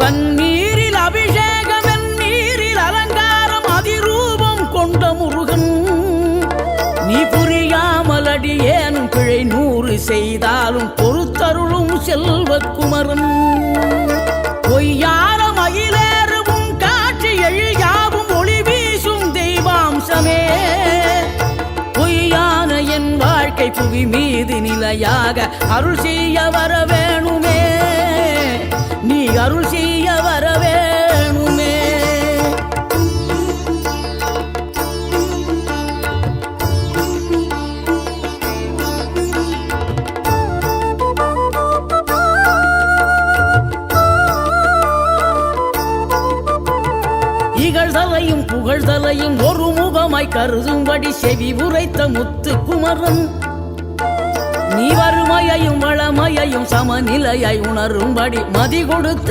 பன்னீரில் அபிஷேகம் நீரில் அலங்காரம் அதிரூபம் கொண்ட முருகன் நீ புரியாமல் அடியேனும் பிழை 100 செய்தாலும் பொறுத்தருளும் செல்வக்குமரன் பொய்யார மயிலேறும் காட்சி எழியாவும் ஒளி வீசும் தெய்வாம்சமே பொய்யான என் வாழ்க்கை புவி மீது நிலையாக அருள் செய்ய வர வேணுமே நீ அருள் செய்ய வர வேணுமே இகழ்தலையும் புகழ்தலையும் ஒரு முகமாய் கருதும்படி செவி உரைத்த முத்து குமரன் நீ வறுமையையும் வளமையையும் சமநிலையை உணரும்படி மதி கொடுத்த